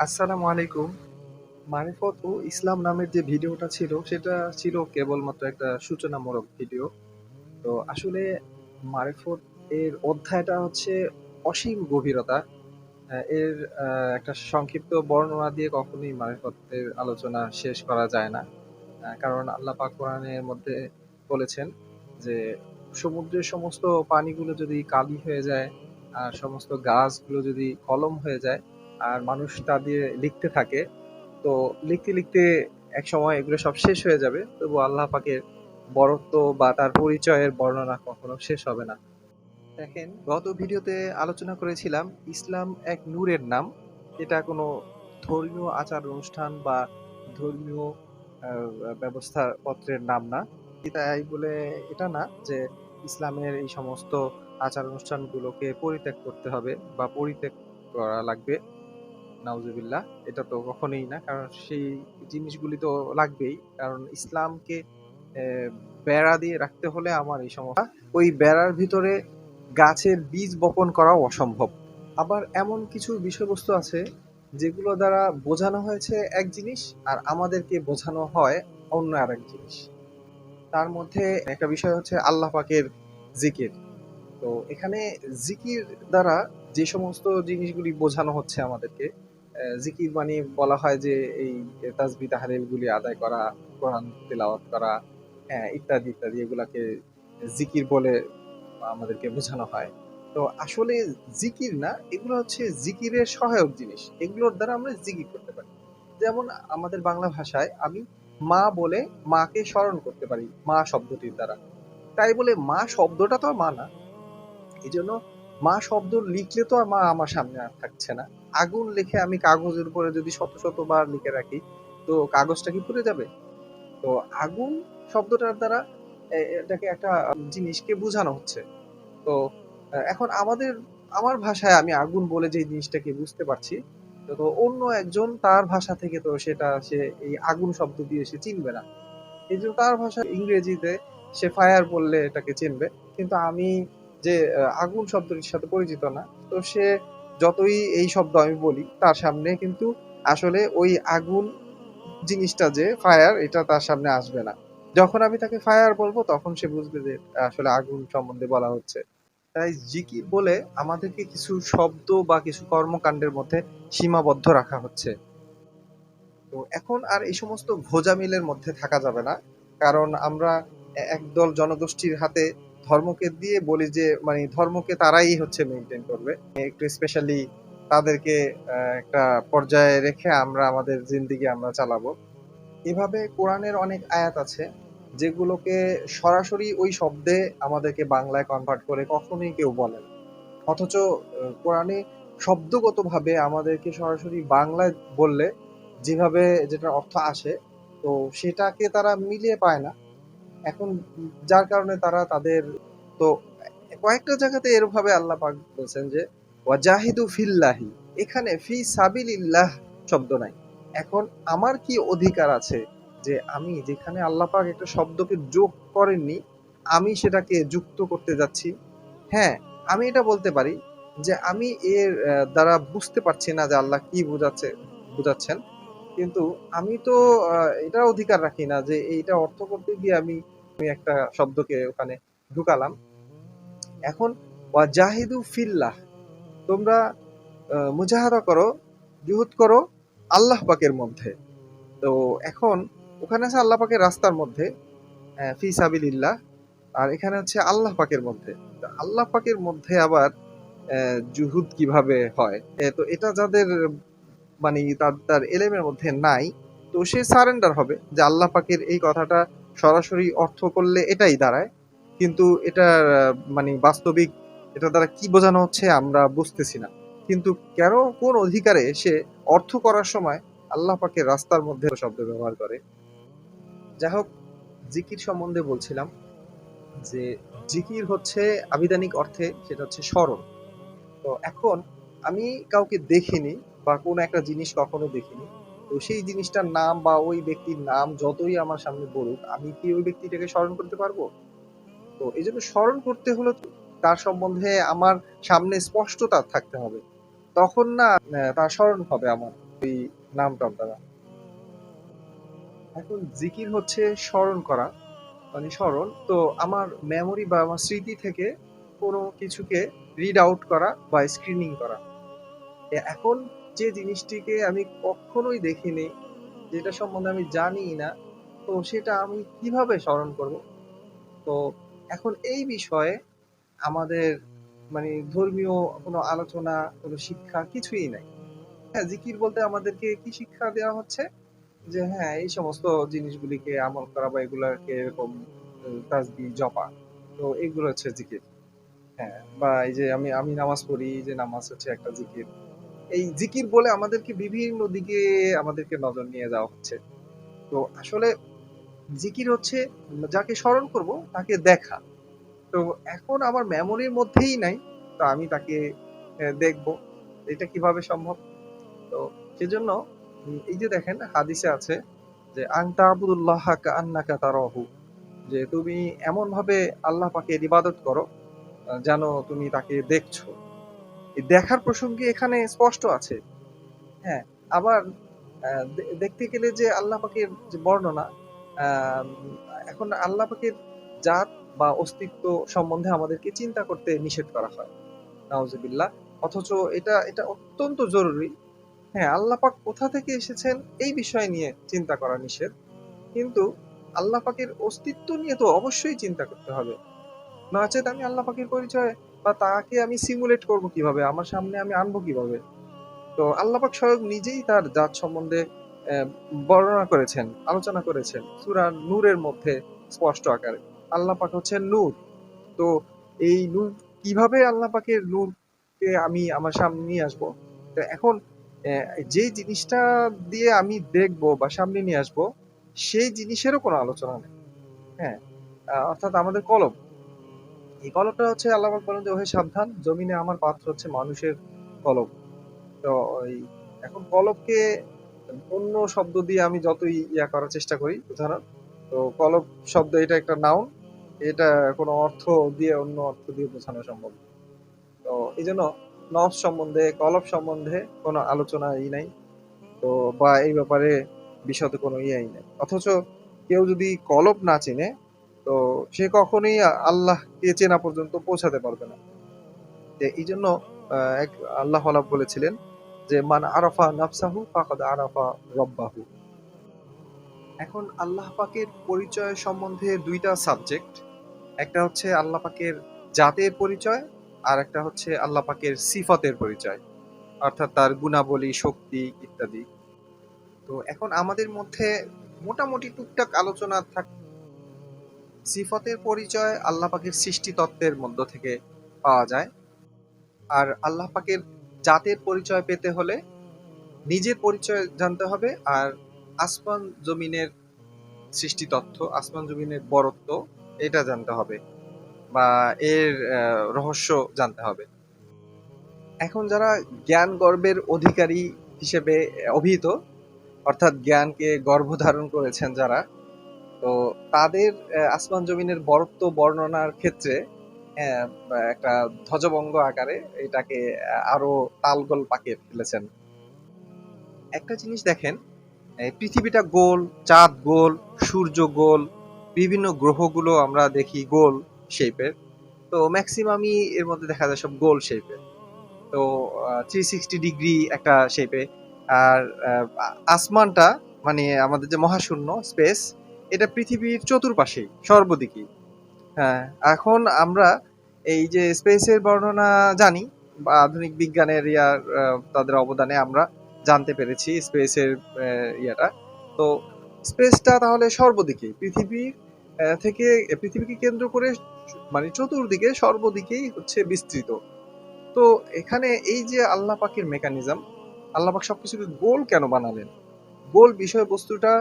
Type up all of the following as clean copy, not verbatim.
আসসালামু আলাইকুম। মারিফত ও ইসলাম নামের যে ভিডিওটা ছিল, সেটা ছিল কেবলমাত্র একটা সূচনামূলক ভিডিও। তো আসলে মারিফত এর অধ্যায়টা হচ্ছে অসীম গভীরতা। এর একটা সংক্ষিপ্ত বর্ণনা দিয়ে কখনোই মারিফতের আলোচনা শেষ করা যায় না। কারণ আল্লাহ পাক কোরআনের মধ্যে বলেছেন যে, সমুদ্রের সমস্ত পানিগুলো যদি কালি হয়ে যায়, আর সমস্ত গাছগুলো যদি কলম হয়ে যায়, আর মানুষ তা দিয়ে লিখতে থাকে, তো লিখতে, লিখতে একসময় এগুলো সব শেষ হয়ে যাবে। তবুও আল্লাহ পাকের বরত্ব বা তার পরিচয়ের বর্ণনা কখনো শেষ হবে না। দেখেন, গত ভিডিওতে আলোচনা করেছিলাম ইসলাম এক নূরের নাম। এটা কোনো ধর্মীয় আচার অনুষ্ঠান বা ধর্মীয় ব্যবস্থাপত্রের নাম না। তাই বলে এটা না যে ইসলামের এই সমস্ত আচার অনুষ্ঠানগুলোকে পরিত্যাগ করতে হবে বা পরিত্যাগ করা লাগবে। নাউজুবিল্লাহ। এটা তো কখনোই না। কারণ সেই জিনিসগুলি তো লাগবেই। কারণ ইসলামকে বেড়া দিয়ে রাখতে হলে আমার এই ওই বেড়ার ভিতরে গাছের বীজ বপন করাও অসম্ভব। আবার এমন কিছু বিষয়বস্তু আছে যেগুলো দ্বারা বোঝানো হয়েছে এক জিনিস আর আমাদেরকে বোঝানো হয় অন্য আরেক জিনিস। তার মধ্যে একটা বিষয় হচ্ছে আল্লাহ পাকের জিকির। তো এখানে জিকির দ্বারা যে সমস্ত জিনিসগুলি বোঝানো হচ্ছে আমাদেরকে, জিকির মানে বলা হয় যে এই তাসবিহ তাহলিল গুলি আদায় করা, কোরআন তেলাওয়াত করা, হ্যাঁ, ইত্যাদি ইত্যাদি এগুলাকে জিকির বলে আমাদেরকে বোঝানো হয়। তো আসলে জিকির না, এগুলো হচ্ছে জিকিরের সহায়ক জিনিস। এগুলোর দ্বারা আমরা জিকির করতে পারি। যেমন আমাদের বাংলা ভাষায় আমি মা বলে মাকে স্মরণ করতে পারি মা শব্দটির দ্বারা। তাই বলে মা শব্দটা তো আর মা না। এজন্য মা শব্দ লিখলে তো আর মা আমার সামনে আর থাকছে না। আগুন লিখে আমি কাগজের উপরে যদি শত শত বার লিখে রাখি, তো কাগজটা কি পুড়ে যাবে? তো আগুন শব্দটার দ্বারা এটাকে একটা জিনিসকে বোঝানো হচ্ছে। তো এখন আমার ভাষায় আমি আগুন বলে যে জিনিসটাকে বুঝতে পারছি, তো অন্য একজন তার ভাষা থেকে তো সে এই আগুন শব্দ দিয়ে সে চিনবে না। এই যে তার ভাষা ইংরেজিতে সে ফায়ার বললে এটাকে চিনবে, কিন্তু আমি যে আগুন শব্দটির সাথে পরিচিত না, তো সে যতই এই শব্দ আমি বলি তার সামনে কিন্তু আসলে ওই আগুন জিনিসটা যে ফায়ার এটা তার সামনে আসবে না। যখন আমি তাকে ফায়ার বলবো তখন সে বুঝবে যে আসলে আগুন সম্বন্ধে বলা হচ্ছে। তাই জিকির বলে আমাদেরকে কিছু শব্দ বা কিছু কর্মকাণ্ডের মধ্যে সীমাবদ্ধ রাখা হচ্ছে। তো এখন আর এই সমস্ত ঘোজামিলের মধ্যে থাকা যাবে না। কারণ আমরা একদল জনগোষ্ঠীর হাতে ধর্মকে দিয়ে বলি যে মানে ধর্মকে তারাই হচ্ছে মেইনটেইন করবে। একটু স্পেশালি তাদেরকে একটা পর্যায়ে রেখে আমরা আমাদের জিন্দেগি আমরা চালাবো। এভাবে কোরআনের অনেক আয়াত আছে যেগুলোকে সরাসরি ওই শব্দে আমাদেরকে বাংলায় কনভার্ট করে কখনোই কেউ বলে না। অথচ কোরআনে শব্দগতভাবে আমাদেরকে সরাসরি বাংলায় বললে যেভাবে যেটার অর্থ আসে, তো সেটাকে তারা মিলিয়ে পায় না। এখন যার কারণে তারা তাদের তো কয়েকটা জায়গাতে এরভাবে আল্লাহ পাক বলছেন যে ওয়াজাহিদু ফিল্লাহি, এখানে ফি সাবিলিল্লাহ শব্দ নাই। এখন আমার কি অধিকার আছে যে আমি যেখানে আল্লাহ পাক একটা শব্দকে যোগ করেননি, আমি সেটাকে যুক্ত করতে যাচ্ছি? হ্যাঁ, আমি এটা বলতে পারি যে আমি এর দ্বারা বুঝতে পারছি না যে আল্লাহ কি বুঝাচ্ছেন। কিন্তু আমি তো এটার অধিকার রাখি না যে এইটা অর্থ করতে গিয়ে আমি একটা শব্দকে ওখানে ঢুকালাম। এখন ওয়াজাহিদু ফিল্লাহ, তোমরা মুজাহাদা করো, জুহুদ করো আল্লাহ পাকের মধ্যে। তো এখন ওখানে আছে আল্লাহ পাকের রাস্তার মধ্যে, ফি সাবিলিল্লাহ, আর এখানে হচ্ছে আল্লাহ পাকের মধ্যে। তো আল্লাহ পাকের মধ্যে আবার জুহুদ কিভাবে হয়? তো এটা যাদের মানে তার এলেমের মধ্যে নাই, তো সে সারেন্ডার হবে যে আল্লাহ পাকের এই কথাটা সরাসরি অর্থ করলে এটাই দাঁড়ায়। কিন্তু এটার মানে বাস্তবিক এটা দ্বারা কি বোঝানো হচ্ছে আমরা বুঝতেছি না। কিন্তু কেন কোন অধিকারে সে অর্থ করার সময় আল্লাহ পাকের রাস্তার মধ্যে শব্দ ব্যবহার করে? যাই হোক, জিকির সম্বন্ধে বলছিলাম যে জিকির হচ্ছে আবিধানিক অর্থে সেটা হচ্ছে স্মরণ। তো এখন আমি কাউকে দেখিনি বা কোনো একটা জিনিস কখনো দেখিনি। তো সেই জিনিসটার নাম বা ওই ব্যক্তির নাম যতই আমার সামনে বলুক, আমি কি ওই ব্যক্তিটাকে স্মরণ করতে পারবো? তো এইজন্য স্মরণ করতে হলে তো তার সম্বন্ধে আমার সামনে স্পষ্টতা থাকতে হবে। তখন না তার স্মরণ হবে আমার। ওই নাম-টাম দ্বারা। এখন জিকির হচ্ছে স্মরণ করা, মানে স্মরণ। তো আমার মেমোরি বা আমার স্মৃতি থেকে কোনো কিছুকে রিড আউট করা বা স্ক্রিনিং করা। এখন যে জিনিসটিকে আমি কখনোই দেখিনি, যেটা সম্বন্ধে আমি জানিই না, তো সেটা আমি কিভাবে স্মরণ করব? তো এখন এই বিষয়ে আমাদের মানে ধর্মীয় কোনো আলোচনা, কোনো শিক্ষা কিছুই নাই। হ্যাঁ, জিকির বলতে আমাদেরকে কি শিক্ষা দেওয়া হচ্ছে? যে হ্যাঁ, এই সমস্ত জিনিসগুলিকে আমল করা বা এগুলাকে এরকম তাসবিহ জপা। তো এগুলো হচ্ছে জিকির। হ্যাঁ, বা এই যে আমি আমি নামাজ পড়ি, এই যে নামাজ হচ্ছে একটা জিকির। এই জিকির বলে আমাদেরকে বিভিন্ন দিকে আমাদেরকে নজর নিয়ে যাওয়া হচ্ছে। তো আসলে জিকির হচ্ছে যাকে স্মরণ করব তাকে দেখা। তো এখন আমার মেমোরির মধ্যেই নাই। তো আমি তাকে দেখব। এটা কিভাবে সম্ভব? তো সেজন্য এই যে দেখেন হাদিসে আছে যে আন তা'বুদুল্লাহা কাআন্নাকা তারাহু, যে তুমি এমনভাবে আল্লাহ পাকের ইবাদত করো যেন তুমি তাকে দেখছো। এই দেখার প্রসঙ্গে এখানে স্পষ্ট আছে। হ্যাঁ, আবার দেখতে গেলে যে আল্লাহ পাকের যে বর্ণনা, আম এখন আল্লাহ পাকের জাত বা অস্তিত্ব সম্বন্ধে আমাদেরকে চিন্তা করতে নিষেধ করা হয়। নাউজুবিল্লাহ। অথচ এটা অত্যন্ত জরুরি। হ্যাঁ, আল্লাহ পাক কোথা থেকে এসেছেন এই বিষয় নিয়ে চিন্তা করা নিষেধ। কিন্তু আল্লাহ পাকের অস্তিত্ব নিয়ে তো অবশ্যই চিন্তা করতে হবে। নচেৎ আমি আল্লাহ পাকের পরিচয় বা তাকে আমি সিমুলেট করব কিভাবে? আমার সামনে আমি আনবো কিভাবে? তো আল্লাহ পাক স্বয়ং নিজেই তার জাত সম্বন্ধে অ্যা বর্ণনা করেছেন, আলোচনা করেছেন। সূরা নূরের মধ্যে স্পষ্ট আকারে। আল্লাহ পাক হচ্ছেন নূর। তো এই নূর কিভাবে আল্লাহ পাকের নূরকে আমি আমার সামনে নিয়ে আসবো? তো এখন অ্যা যেই জিনিসটা দিয়ে আমি দেখবো বা সামনে নিয়ে আসবো, সেই জিনিসেরও কোনো আলোচনা নেই। হ্যাঁ? অর্থাৎ আমাদের কলম। এই কলমটা হচ্ছে আল্লাহ পাক বলেন যে, "ওহে সাবধান! জমিনে আমার পাত্র হচ্ছে মানুষের কলম।" তো ওই এখন কলবকে অন্য শব্দ দিয়ে আমি যতই করার চেষ্টা করি বোঝানোর, তো কলব শব্দ এটা একটা নাউন। এটা কোনো অর্থ দিয়ে অন্য অর্থ দিয়ে বোঝানো সম্ভব না। তো এইজন্য নফস সম্বন্ধে, কলব সম্বন্ধে কোনো আলোচনাই নাই। তো বা এই ব্যাপারে বিশদ কোনো নাই। অথচ কেউ যদি কলব না চেনে, তো সে কখনোই আল্লাহকে চেনা পর্যন্ত পৌঁছাতে পারবে না। যে এইজন্য এক আল্লাহ ওয়ালা বলেছিলেন যে, "মান আরাফা নাফসাহু ফাকাদ আরাফা রব্বাহু।" এখন আল্লাহ পাকের পরিচয় সম্বন্ধে ২ টা সাবজেক্ট। একটা হচ্ছে আল্লাহ পাকের জাতের পরিচয়, আর একটা হচ্ছে আল্লাহ পাকের সিফতের পরিচয়। অর্থাৎ তার গুণাবলী, শক্তি ইত্যাদি। তো এখন আমাদের মধ্যে মোটামুটি টুকটাক আলোচনা সিফতের পরিচয় আল্লাহ পাকের সৃষ্টি তত্ত্বের মধ্য থেকে পাওয়া যায়। আর আল্লাহ পাকের জাতের পরিচয় পেতে হলে নিজের পরিচয় জানতে হবে, আর আসমান জমিনের সৃষ্টি তত্ত্ব, আসমান জমিনের বড়ত্ব এটা জানতে হবে, বা এর রহস্য জানতে হবে। এখন যারা জ্ঞান গর্বের অধিকারী হিসেবে অভিহিত, অর্থাৎ জ্ঞানকে গর্ভধারণ করেছেন যারা, তো তাদের আসমান জমিনের বরত্ব বর্ণনার ক্ষেত্রে একটা ধ্বজভঙ্গ আকারে এটাকে আরো তালগোল পাকিয়ে ফেলেছেন। একটা জিনিস দেখেন, এই পৃথিবীটা গোল, চাঁদ গোল, সূর্য গোল, বিভিন্ন গ্রহগুলো আমরা দেখি গোল শেপের। তো ম্যাক্সিমামই এর মধ্যে দেখা যায় সব গোল শেপের। তো 360 ডিগ্রি একটা শেপে। আর আসমানটা মানে আমাদের যে মহাশূন্য স্পেস, এটা পৃথিবীর চতুর্পাশেই সর্বদিকেই। হ্যাঁ, এখন আমরা এই যে স্পেসের বর্ণনা জানি বা আধুনিক বিজ্ঞানের তাদের অবদানে আমরা জানতে পেরেছি স্পেসের ইয়াটা। তো স্পেসটা তাহলে সর্বদিকেই পৃথিবীর থেকে পৃথিবীকে কেন্দ্র করে মানে চতুর্দিকে সর্বদিকেই হচ্ছে বিস্তৃত। তো এখানে এই যে আল্লাহ পাকের মেকানিজম, আল্লাহ পাক সবকিছুকে গোল কেন বানালেন? গোল বিষয়বস্তুটা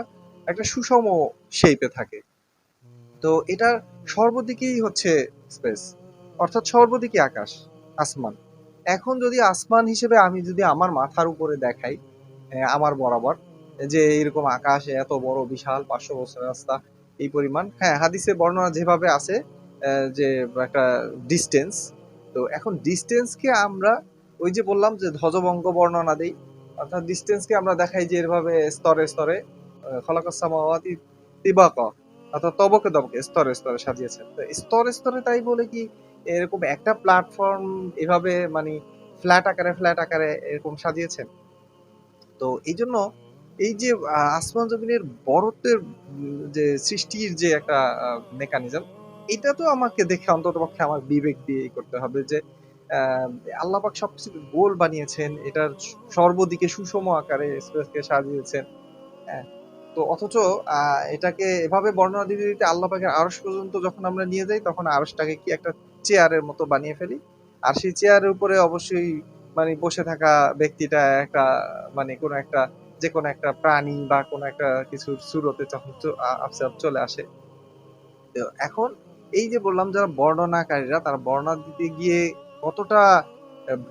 একটা সুষম শেপে থাকে। তো এটার সর্বদিকেই হচ্ছে স্পেস, অর্থাৎ সর্বদিকে আকাশ, আসমান। এখন যদি আসমান হিসেবে আমি যদি আমার মাথার উপরে দেখাই, আমার বরাবর যে এরকম আকাশ এত বড় বিশাল ৫০০ বছর রাস্তা এই পরিমাণ, হ্যাঁ হাদিসে বর্ণনা যেভাবে আছে যে একটা ডিস্টেন্স। তো এখন ডিস্টেন্সকে আমরা ওই যে বললাম যে ধ্বজভঙ্গ বর্ণনা দেই, অর্থাৎ ডিসটেন্সকে আমরা দেখাই যে এভাবে স্তরে স্তরে খলাকাস সামাওয়াতি তিবাকা, অর্থাৎ তবকে তবকে স্তরে স্তরে সাজিয়েছেন। তো স্তরে স্তরে তাই বলে কি এরকম একটা প্ল্যাটফর্ম এভাবে মানে ফ্ল্যাট আকারে এরকম সাজিয়েছেন? তো এই জন্য এই যে আসমান জমিনের বড়ত্বের যে সৃষ্টির যে একটা মেকানিজম, এটা তো আমাকে দেখে অন্তত পক্ষে আমার বিবেক দিয়ে করতে হবে যে আহ, আল্লাহ পাক সবকিছু গোল বানিয়েছেন, এটার সর্বদিকে সুষম আকারে স্পেসকে সাজিয়েছেন। হ্যাঁ, তো অথচ এটাকে এভাবে বর্ণনা দিতে দিতে আল্লাহ পাকের আরশ পর্যন্ত যখন আমরা নিয়ে যাই, তখন আরশটাকে কি একটা চেয়ারের মতো বানিয়ে ফেলি। আর সেই চেয়ারের উপরে অবশ্যই মানে বসে থাকা ব্যক্তিটা একটা মানে কোনো একটা যে কোনো একটা প্রাণী বা কোনো একটা কিছুর সুরতে যখন আপসে আপ চলে আসে। তো এখন এই যে বললাম যারা বর্ণনাকারীরা তারা বর্ণনা দিতে গিয়ে কতটা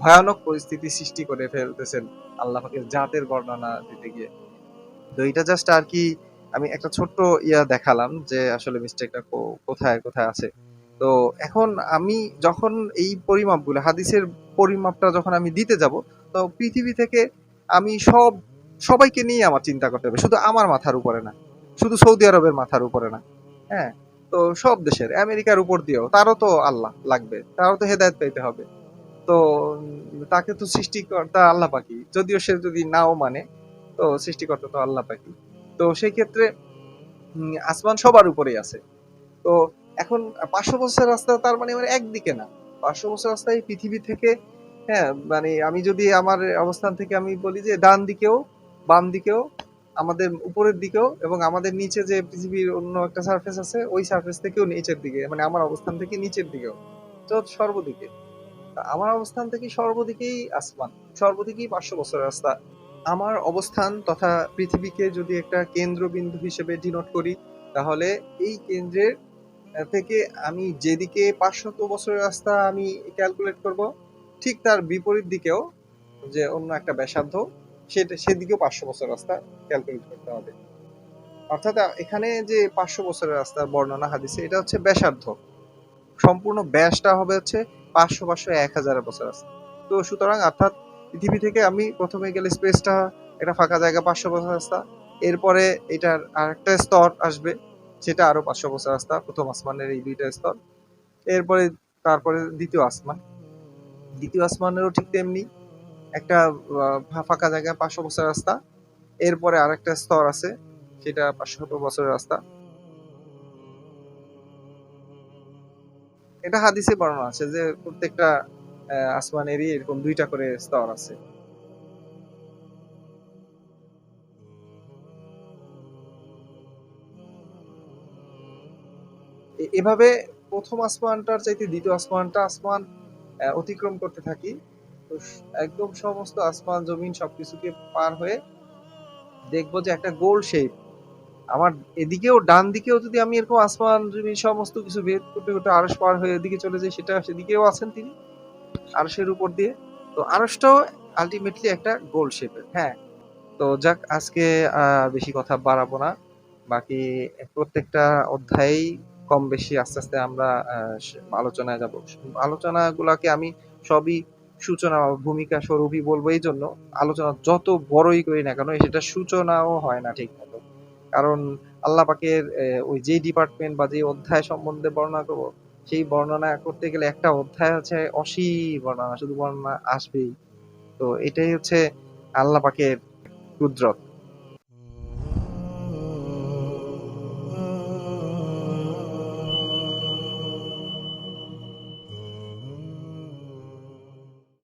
ভয়ানক পরিস্থিতি সৃষ্টি করে ফেলতেছেন আল্লাহ পাকের জাতের বর্ণনা দিতে গিয়ে। তো এটা জাস্ট আর কি আমি একটা ছোট্ট দেখালাম যে আসলে মিস্টেকটা কোথায় কোথায় আছে। তো এখন আমি যখন এই পরিমাপগুলো হাদিসের পরিমাপটা যখন আমি দিতে যাব, তো পৃথিবী থেকে আমি সবাইকে নিয়ে আমার চিন্তা করতে হবে, শুধু আমার মাথার উপরে না, শুধু সৌদি আরবের মাথার উপরে না। হ্যাঁ, তো সব দেশের আমেরিকার উপর দিয়েও তারও তো আল্লাহ লাগবে, তারও তো হেদায়েত পেতে হবে। তো তাকে তো সৃষ্টিকর্তা আল্লাহ পাকি, যদিও সে যদি নাও মানে, তো সৃষ্টিকর্তা তো আল্লাহ পাকি। তো সেই ক্ষেত্রে আসমান সবার উপরেই আছে। তো এখন 500 বছর রাস্তা তার মানে আমার একদিকে না, 500 বছর রাস্তা এই পৃথিবী থেকে। হ্যাঁ, মানে আমি যদি আমার অবস্থান থেকে আমি বলি যে ডান দিকেও বাম দিকেও আমাদের উপরের দিকেও এবং আমাদের নিচে যে পৃথিবীর অন্য একটা সারফেস আছে ওই সারফেস থেকেও নিচের দিকে, মানে আমার অবস্থান থেকে নিচের দিকেও, তো সর্বদিকে আমার অবস্থান থেকে সর্বদিকেই আসমান, সর্বদিকেই 500 বছরের রাস্তা। আমার অবস্থান তথা পৃথিবীকে যদি একটা কেন্দ্রবিন্দু হিসেবে ডিনোট করি, তাহলে এই কেন্দ্রের থেকে আমি যেদিকে 500 বছরের রাস্তা আমি ক্যালকুলেট করব, ঠিক তার বিপরীত দিকেও যে অন্য একটা ব্যাসার্ধ, সেদিকেও 500 বছর রাস্তা ক্যালকুলেট করতে হবে। অর্থাৎ এখানে যে 500 বছরের রাস্তার বর্ণনা হাদিসে, এটা হচ্ছে ব্যাসার্ধ, সম্পূর্ণ ব্যাসটা হবে হচ্ছে 500 1000 বছর আছে। তো সুতরাং অর্থাৎ পৃথিবী থেকে আমি প্রথমে গেলে স্পেসটা একটা ফাঁকা জায়গা 500 বছর রাস্তা, এরপরে এটার আরেকটা স্তর আসবে, সেটা আরো 500 বছর রাস্তা, প্রথম আসমানের এই দুইটা স্তর। এরপরে তারপরে দ্বিতীয় আসমান, দ্বিতীয় আসমানেরও ঠিক তেমনি একটা ফাঁকা জায়গায় 500 বছর রাস্তা, এরপরে আরেকটা স্তর আছে, সেটা 500 বছরের রাস্তা। এটা হাদিসে বর্ণনা আছে যে প্রত্যেকটা আসমানেরই এরকম দুইটা করে স্তর আছে। এভাবে প্রথম আসমানটার চাইতে দ্বিতীয় আসমান অতিক্রম করতে থাকি। তো একদম সমস্ত আসমান জমিন সবকিছুকে পার হয়ে দেখবো যে একটা গোল শেপ আমার এদিকেও ডান দিকেও যদি আমি এরকম আসমান জমিন সমস্ত কিছু ভেদ করতে করতে আরশ পার হয়ে এদিকে চলে যাই, সেটা সেদিকেও আছেন তিনি আরশের উপর দিয়ে। তো আরশটাও আলটিমেটলি একটা গোল শেপের। হ্যাঁ, তো যাক, আজকে বেশি কথা বাড়াবো না। বাকি প্রত্যেকটা অধ্যায়েই কম বেশি আস্তে আস্তে আমরা আলোচনায় যাব। আলোচনাগুলাকে আমি সবই সূচনা বা ভূমিকা স্বরূপই বলবো, এই জন্য আলোচনা যত বড়ই করি না কেন সেটা সূচনাও হয় না ঠিক মতো। কারণ আল্লাহ পাকের ওই যে ডিপার্টমেন্ট বা যে অধ্যায় সম্বন্ধে বর্ণনা করবো, সেই বর্ণনা করতে গেলে একটা অধ্যায় হচ্ছে অসীম বর্ণনা, শুধু বর্ণনা আসবেই। তো এটাই হচ্ছে আল্লাহ পাকের কুদরত।